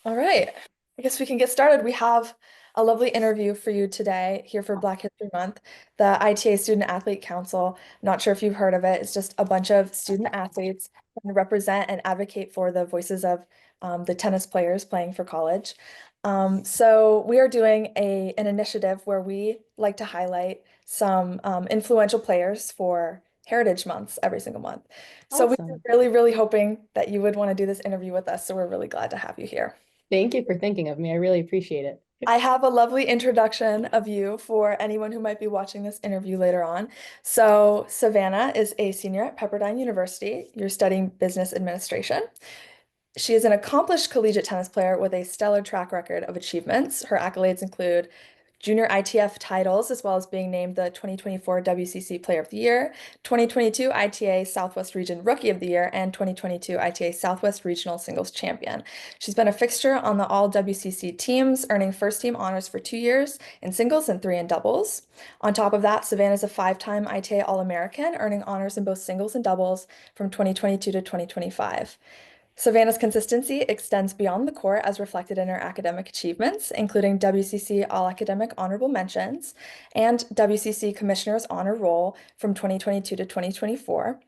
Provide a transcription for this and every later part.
All right. I guess we can get started. We have a lovely interview for you today here for Black History Month. The ITA Student Athlete Council, not sure if you've heard of it, it's just a bunch of student athletes who represent and advocate for the voices of the tennis players playing for college. So we are doing an initiative where we like to highlight some influential players for Heritage Months every single month. So we are Awesome. really, really hoping that you would want to do this interview with us. So we're really glad to have you here. Thank you for thinking of me. I really appreciate it. I have a lovely introduction of you for anyone who might be watching this interview later on. So, Savannah is a senior at Pepperdine University. You're studying business administration. She is an accomplished collegiate tennis player with a stellar track record of achievements. Her accolades include junior ITF titles, as well as being named the 2024 WCC Player of the Year, 2022 ITA Southwest Region Rookie of the Year, and 2022 ITA Southwest Regional Singles Champion. She's been a fixture on the all WCC teams, earning first team honors for 2 years in singles and 3 in doubles. On top of that, Savannah is a 5-time ITA All-American, earning honors in both singles and doubles from 2022 to 2025. Savannah's consistency extends beyond the court as reflected in her academic achievements, including WCC All Academic Honorable Mentions and WCC Commissioner's Honor Roll from 2022 to 2024,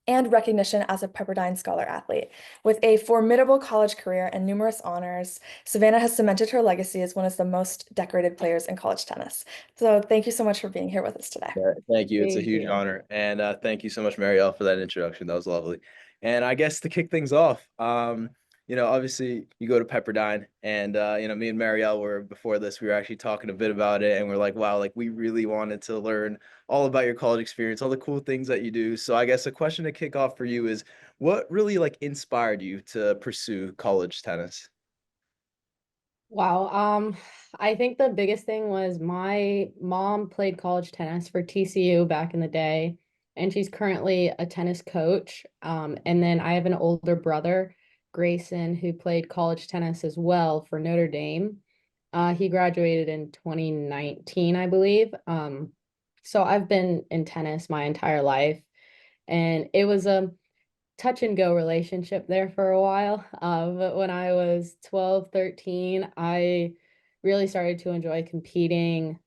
and recognition as a Pepperdine Scholar Athlete. With a formidable college career and numerous honors, Savannah has cemented her legacy as one of the most decorated players in college tennis. So thank you so much for being here with us today. Yeah, thank you. It's a Thank huge you. honor. And thank you so much, Marielle, for that introduction. That was lovely. And I guess to kick things off, obviously you go to Pepperdine and me and Marielle were before this, we were actually talking a bit about it and we're like, wow, like we really wanted to learn all about your college experience, all the cool things that you do. So I guess a question to kick off for you is what really like inspired you to pursue college tennis? Wow. I think the biggest thing was my mom played college tennis for TCU back in the day, and she's currently a tennis coach. And then I have an older brother, Grayson, who played college tennis as well for Notre Dame. He graduated in 2019, I believe. So I've been in tennis my entire life, and it was a touch and go relationship there for a while. But when I was 12, 13, I really started to enjoy competing,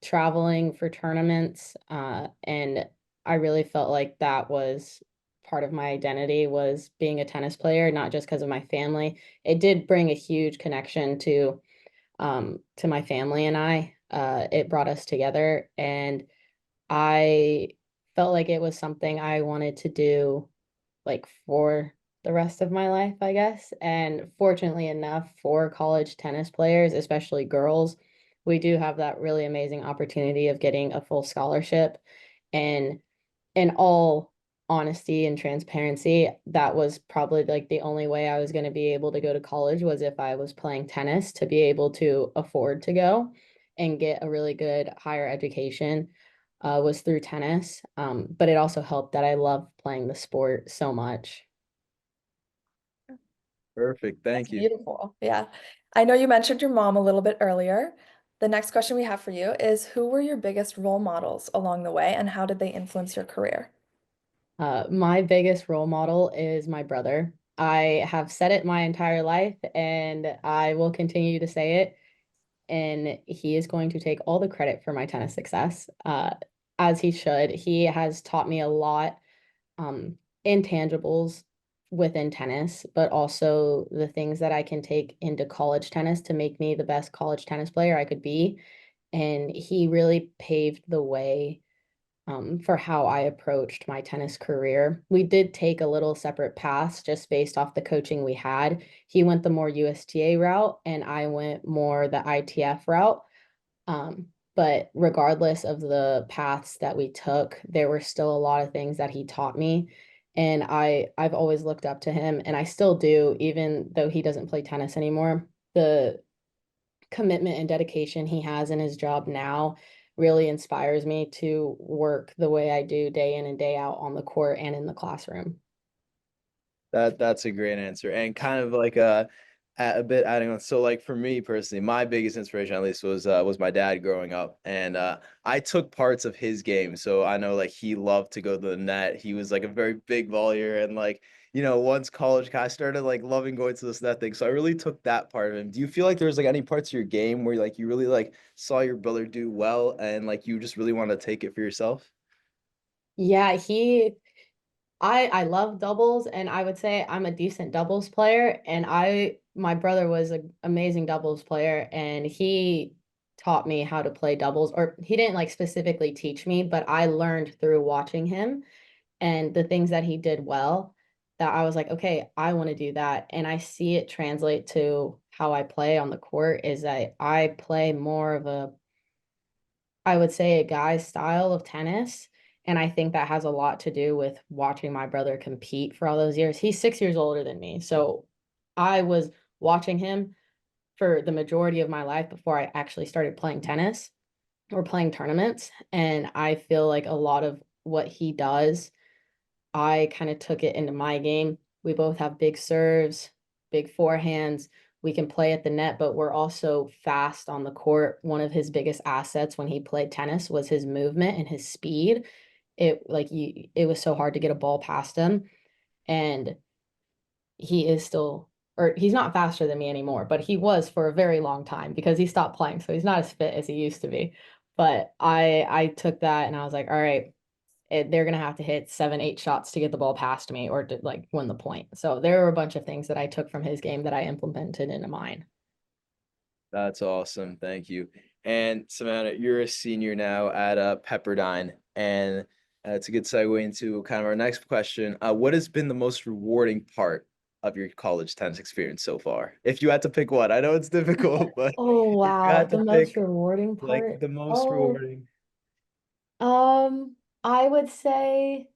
traveling for tournaments, and I really felt like that was part of my identity was being a tennis player, not just because of my family. It did bring a huge connection to my family and I. It brought us together, and I felt like it was something I wanted to do like for the rest of my life, I guess. And fortunately enough for college tennis players, especially girls, we do have that really amazing opportunity of getting a full scholarship. And in all honesty and transparency, that was probably like the only way I was going to be able to go to college was if I was playing tennis to be able to afford to go and get a really good higher education was through tennis. But it also helped that I love playing the sport so much. Perfect. That's Thank you. beautiful. Yeah. I know you mentioned your mom a little bit earlier. The next question we have for you is who were your biggest role models along the way and how did they influence your career? My biggest role model is my brother. I have said it my entire life and I will continue to say it. And he is going to take all the credit for my tennis success, as he should. He has taught me a lot, intangibles within tennis, but also the things that I can take into college tennis to make me the best college tennis player I could be. And he really paved the way for how I approached my tennis career. We did take a little separate paths just based off the coaching we had. He went the more USTA route, and I went more the ITF route. But regardless of the paths that we took, there were still a lot of things that he taught me. And I've always looked up to him, and I still do, even though he doesn't play tennis anymore. The commitment and dedication he has in his job now really inspires me to work the way I do day in and day out on the court and in the classroom. That's a great answer, and kind of like a bit adding on. So like for me personally, my biggest inspiration at least was my dad growing up, and I took parts of his game. So I know like he loved to go to the net. He was like a very big volleyer, and like once college, I started like loving going to this that thing. So I really took that part of him. Do you feel like there was like any parts of your game where like you really like saw your brother do well and like you just really want to take it for yourself? Yeah, I love doubles, and I would say I'm a decent doubles player, and my brother was an amazing doubles player, and he taught me how to play doubles, or he didn't like specifically teach me, but I learned through watching him and the things that he did well, that I was like, okay, I want to do that. And I see it translate to how I play on the court is that I play more of a, I would say, a guy's style of tennis. And I think that has a lot to do with watching my brother compete for all those years. He's 6 years older than me. So I was watching him for the majority of my life before I actually started playing tennis or playing tournaments. And I feel like a lot of what he does, I kind of took it into my game. We both have big serves, big forehands. We can play at the net, but we're also fast on the court. One of his biggest assets when he played tennis was his movement and his speed. It was so hard to get a ball past him. And he is still, or he's not faster than me anymore, but he was for a very long time because he stopped playing. So he's not as fit as he used to be. But I took that and I was like, all right, they're going to have to hit 7, 8 shots to get the ball past me or to like win the point. So there were a bunch of things that I took from his game that I implemented into mine. That's awesome. Thank you. And Savannah, you're a senior now at Pepperdine, and it's a good segue into kind of our next question. What has been the most rewarding part of your college tennis experience so far? If you had to pick one, I know it's difficult, but Oh if you wow, had the to most pick rewarding like part. the most Oh, rewarding. um, I would say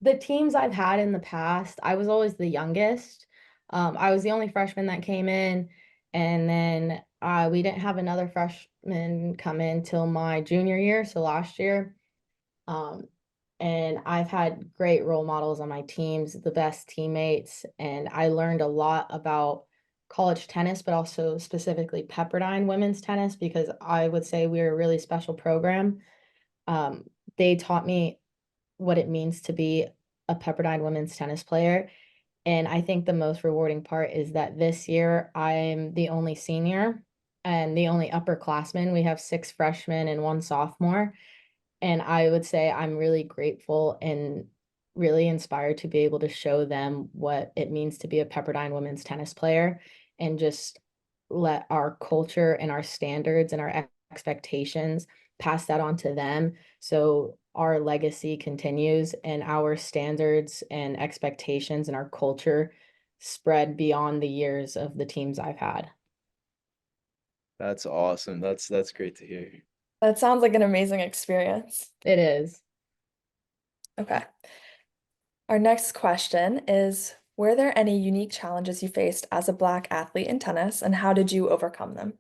the teams I've had in the past, I was always the youngest. I was the only freshman that came in, and then we didn't have another freshman come in till my junior year, so last year. Um, and I've had great role models on my teams, the best teammates, and I learned a lot about college tennis, but also specifically Pepperdine women's tennis because I would say we're a really special program. Um, they taught me what it means to be a Pepperdine women's tennis player. And I think the most rewarding part is that this year I'm the only senior and the only upperclassman. We have 6 freshmen and 1 sophomore. And I would say I'm really grateful and really inspired to be able to show them what it means to be a Pepperdine women's tennis player and just let our culture and our standards and our expectations pass that on to them. So our legacy continues and our standards and expectations and our culture spread beyond the years of the teams I've had. That's awesome. That's great to hear. That sounds like an amazing experience. It is. Okay. Our next question is, were there any unique challenges you faced as a Black athlete in tennis, and how did you overcome them?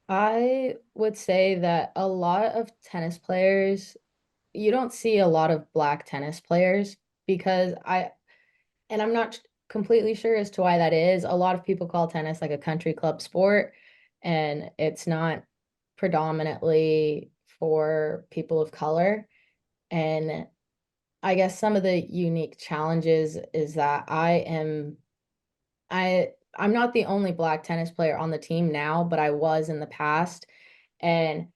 I would say that a lot of tennis players, you don't see a lot of Black tennis players because and I'm not completely sure as to why that is. A lot of people call tennis like a country club sport, and it's not predominantly for people of color. And I guess some of the unique challenges is that I'm not the only Black tennis player on the team now, but I was in the past. And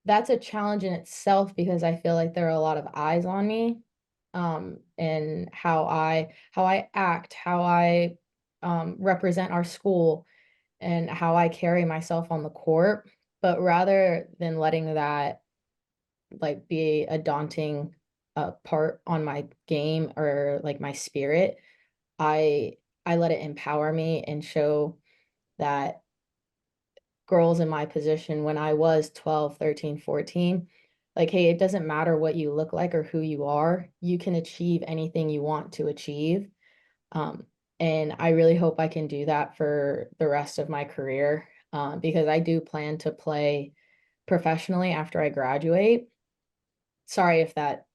that's a challenge in itself because I feel like there are a lot of eyes on me, and how I act, how I represent our school, and how I carry myself on the court. But rather than letting that like be a daunting part on my game or like my spirit, I I let it empower me and show that girls in my position when I was 12, 13, 14, like, hey, it doesn't matter what you look like or who you are, you can achieve anything you want to achieve. Um, and I really hope I can do that for the rest of my career, because I do plan to play professionally after I graduate. Sorry if that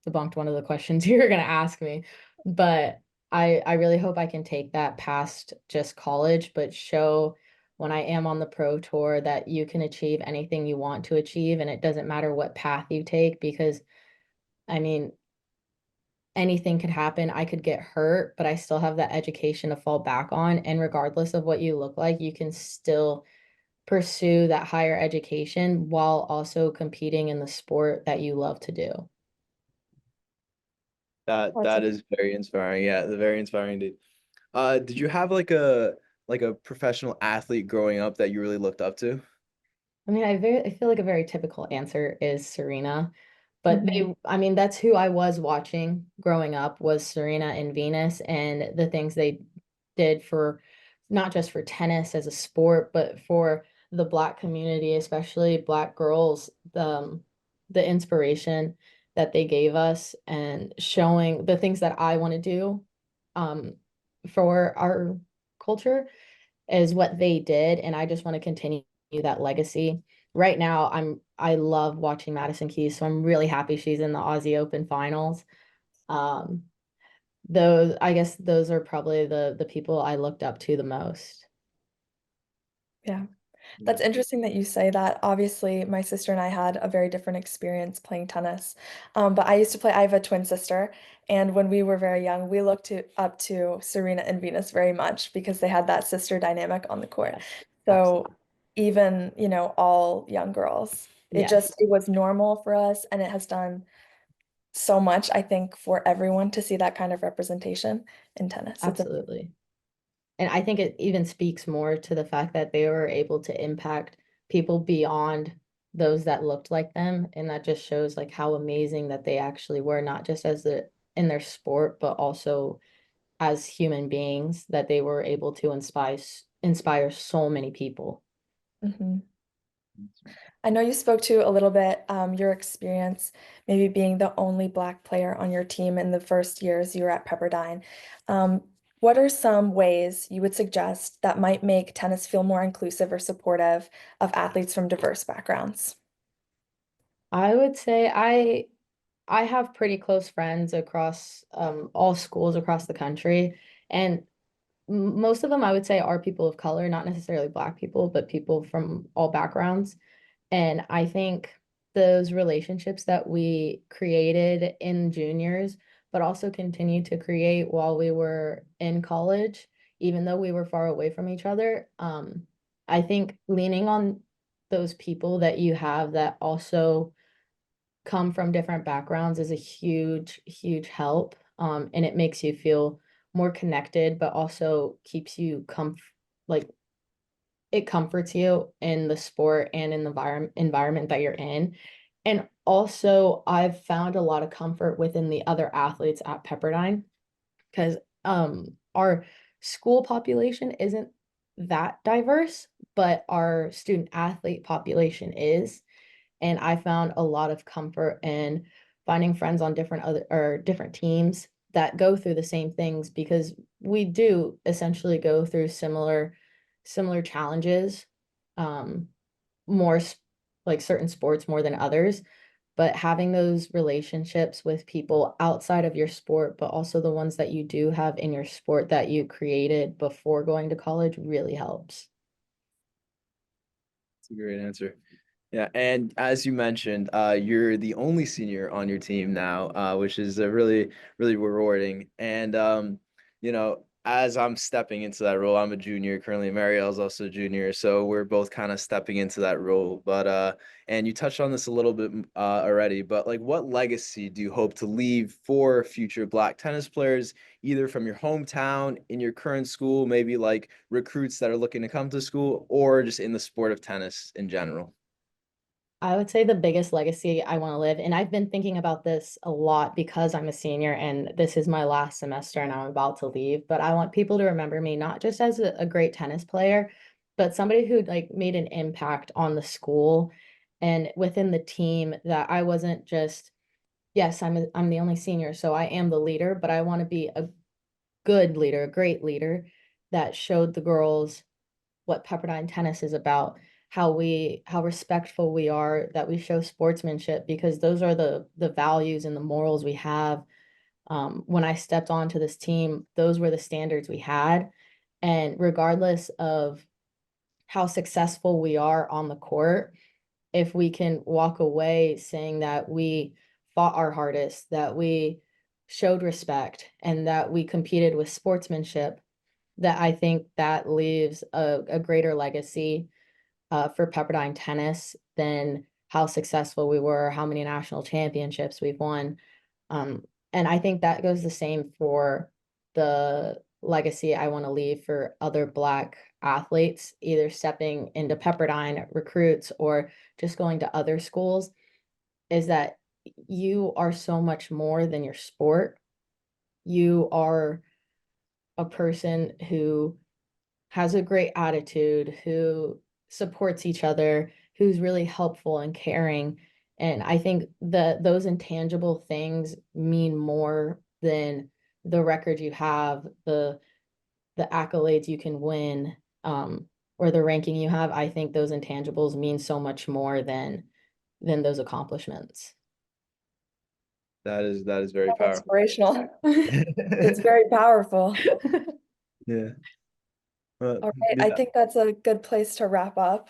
debunked one of the questions you were going to ask me, but I really hope I can take that past just college, but show when I am on the pro tour that you can achieve anything you want to achieve, and it doesn't matter what path you take because I mean anything could happen. I could get hurt, but I still have that education to fall back on. And regardless of what you look like, you can still pursue that higher education while also competing in the sport that you love to do. Lots That of is very inspiring. Yeah, very inspiring indeed. Did you have like a professional athlete growing up that you really looked up to? I mean, I feel like a very typical answer is Serena, but Mhm. I mean, that's who I was watching growing up was Serena and Venus and the things they did for not just for tennis as a sport, but for the Black community, especially Black girls, the inspiration that they gave us and showing the things that I want to do, um, for our culture is what they did, and I just want to continue that legacy. Right now, I love watching Madison Keys, so I'm really happy she's in the Aussie Open finals. Um, those I guess those are probably the people I looked up to the most. Yeah. That's interesting that you say that. Obviously, my sister and I had a very different experience playing tennis. But I used to play, I have a twin sister, and when we were very young, we looked up to Serena and Venus very much because they had that sister dynamic on the court. Yes, So absolutely. even, all young girls, Yes, it was normal for us, and it has done so much, I think, for everyone to see that kind of representation in tennis. It's absolutely. And I think it even speaks more to the fact that they were able to impact people beyond those that looked like them. And that just shows like how amazing that they actually were, not just as the in their sport, but also as human beings, that they were able to inspire so many people. Mhm. I know you spoke to a little bit your experience maybe being the only Black player on your team in the first years you were at Pepperdine. Um, what are some ways you would suggest that might make tennis feel more inclusive or supportive of athletes from diverse backgrounds? I would say I have pretty close friends across all schools across the country, and most of them I would say are people of color, not necessarily Black people, but people from all backgrounds. And I think those relationships that we created in juniors, but also continued to create while we were in college, even though we were far away from each other, I think leaning on those people that you have that also come from different backgrounds is a huge, huge help. And it makes you feel more connected, but also keeps you like it comforts you in the sport and in the environment that you're in. And also, I've found a lot of comfort within the other athletes at Pepperdine because our school population isn't that diverse, but our student athlete population is. And I found a lot of comfort in finding friends on different other or different teams that go through the same things because we do essentially go through similar challenges, um more like certain sports more than others, but having those relationships with people outside of your sport, but also the ones that you do have in your sport that you created before going to college really helps. That's a great answer. Yeah, and as you mentioned, you're the only senior on your team now, which is really, really rewarding. And as I'm stepping into that role, I'm a junior currently. Marielle's also a junior, so we're both kind of stepping into that role. But and you touched on this a little bit already, but like, what legacy do you hope to leave for future Black tennis players, either from your hometown, in your current school, maybe like recruits that are looking to come to school, or just in the sport of tennis in general? I would say the biggest legacy I want to live, and I've been thinking about this a lot because I'm a senior and this is my last semester and I'm about to leave. But I want people to remember me not just as a great tennis player, but somebody who like made an impact on the school and within the team that I wasn't just, yes, I'm the only senior, so I am the leader, but I want to be a good leader, a great leader that showed the girls what Pepperdine tennis is about, how respectful we are, that we show sportsmanship because those are the values and the morals we have. When I stepped onto this team, those were the standards we had. And regardless of how successful we are on the court, if we can walk away saying that we fought our hardest, that we showed respect and that we competed with sportsmanship, that I think that leaves a greater legacy for Pepperdine tennis than how successful we were, how many national championships we've won. And I think that goes the same for the legacy I want to leave for other Black athletes, either stepping into Pepperdine recruits or just going to other schools, is that you are so much more than your sport. You are a person who has a great attitude, who supports each other, who's really helpful and caring. And I think that those intangible things mean more than the record you have, the accolades you can win, or the ranking you have. I think those intangibles mean so much more than those accomplishments. That is very powerful. Inspirational. It's very powerful. Yeah. Well, All right, I think that's a good place to wrap up.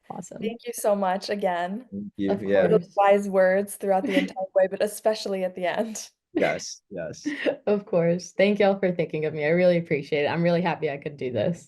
Awesome. Thank you so much again thank you. Of Yeah. for those course. wise words throughout the entire way, but especially at the end. Yes. Yes. Of course. Thank y'all for thinking of me. I really appreciate it. I'm really happy I could do this.